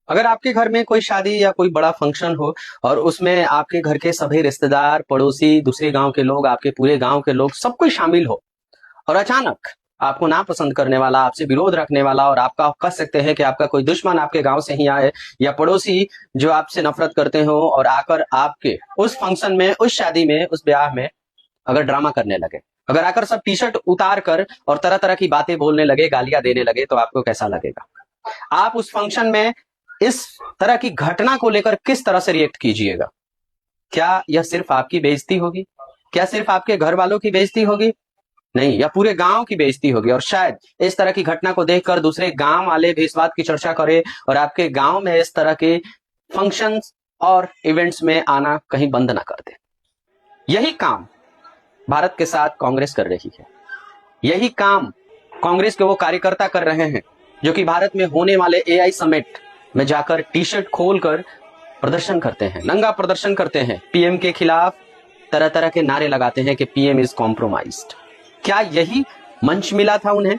अगर आपके घर में कोई शादी या कोई बड़ा फंक्शन हो और उसमें आपके घर के सभी रिश्तेदार, पड़ोसी, दूसरे गांव के लोग, आपके पूरे गांव के लोग, सब कोई शामिल हो और अचानक आपको नापसंद करने वाला, आपसे विरोध रखने वाला और आपका कह सकते हैं कि आपका कोई दुश्मन आपके गांव से ही आए या पड़ोसी जो आपसे नफरत करते हो और आकर आपके उस फंक्शन में, उस शादी में, उस ब्याह में अगर ड्रामा करने लगे, अगर आकर सब टी शर्ट उतार कर और तरह तरह की बातें बोलने लगे, गालियां देने लगे, तो आपको कैसा लगेगा? आप उस फंक्शन में इस तरह की घटना को लेकर किस तरह से रिएक्ट कीजिएगा? क्या यह सिर्फ आपकी बेइज्जती होगी? क्या सिर्फ आपके घर वालों की बेइज्जती होगी? नहीं, या पूरे गांव की बेइज्जती होगी। और शायद इस तरह की घटना को देखकर दूसरे गांव वाले भी इस बात की चर्चा करें और आपके गांव में इस तरह के फंक्शंस और इवेंट्स में आना कहीं बंद ना कर दे। यही काम भारत के साथ कांग्रेस कर रही है। यही काम कांग्रेस के वो कार्यकर्ता कर रहे हैं जो कि भारत में होने वाले एआई समिट में जाकर टी शर्ट खोलकर प्रदर्शन करते हैं, नंगा प्रदर्शन करते हैं, पीएम के खिलाफ तरह तरह के नारे लगाते हैं कि पीएम इज कॉम्प्रोमाइज्ड। क्या यही मंच मिला था उन्हें?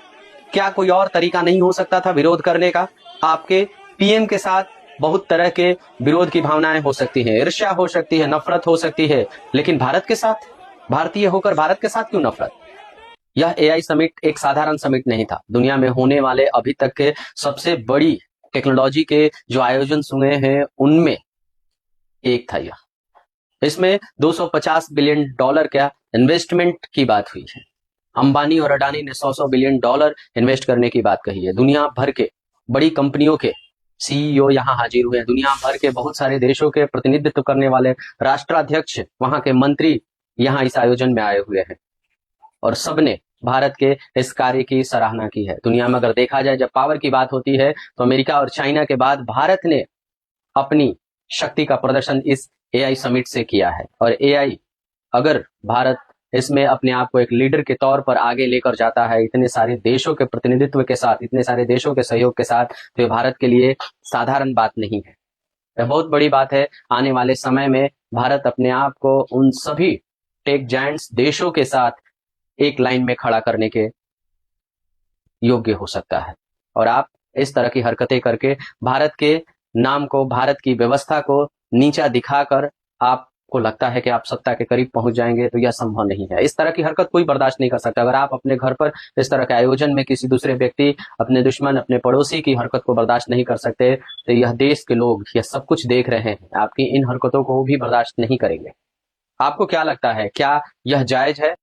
क्या कोई और तरीका नहीं हो सकता था विरोध करने का? आपके पीएम के साथ बहुत तरह के विरोध की भावनाएं हो सकती हैं, ईर्ष्या हो सकती है, नफरत हो सकती है, लेकिन भारत के साथ, भारतीय होकर भारत के साथ क्यों नफरत? यह एआई समिट एक साधारण समिट नहीं था। दुनिया में होने वाले अभी तक के सबसे बड़ी टेक्नोलॉजी के जो आयोजन हुए हैं उनमें एक था यह। इसमें 250 बिलियन डॉलर का इन्वेस्टमेंट की बात हुई है। अंबानी और अडानी ने 100 बिलियन डॉलर इन्वेस्ट करने की बात कही है। दुनिया भर के बड़ी कंपनियों के सीईओ यहाँ हाजिर हुए हैं। दुनिया भर के बहुत सारे देशों के प्रतिनिधित्व करने वाले राष्ट्राध्यक्ष, वहां के मंत्री यहाँ इस आयोजन में आए हुए हैं और सबने भारत के इस कार्य की सराहना की है। दुनिया में अगर देखा जाए, जब पावर की बात होती है तो अमेरिका और चाइना के बाद भारत ने अपनी शक्ति का प्रदर्शन इस एआई समिट से किया है। और एआई, अगर भारत इसमें अपने आप को एक लीडर के तौर पर आगे लेकर जाता है, इतने सारे देशों के प्रतिनिधित्व के साथ, इतने सारे देशों के सहयोग के साथ, तो ये भारत के लिए साधारण बात नहीं है, यह बहुत बड़ी बात है। आने वाले समय में भारत अपने आप को उन सभी टेक जायंट्स देशों के साथ एक लाइन में खड़ा करने के योग्य हो सकता है। और आप इस तरह की हरकतें करके भारत के नाम को, भारत की व्यवस्था को नीचा दिखाकर आपको लगता है कि आप सत्ता के करीब पहुंच जाएंगे, तो यह संभव नहीं है। इस तरह की हरकत कोई बर्दाश्त नहीं कर सकता। अगर आप अपने घर पर इस तरह के आयोजन में किसी दूसरे व्यक्ति, अपने दुश्मन, अपने पड़ोसी की हरकत को बर्दाश्त नहीं कर सकते, तो यह देश के लोग यह सब कुछ देख रहे हैं, आपकी इन हरकतों को भी बर्दाश्त नहीं करेंगे। आपको क्या लगता है, क्या यह जायज है?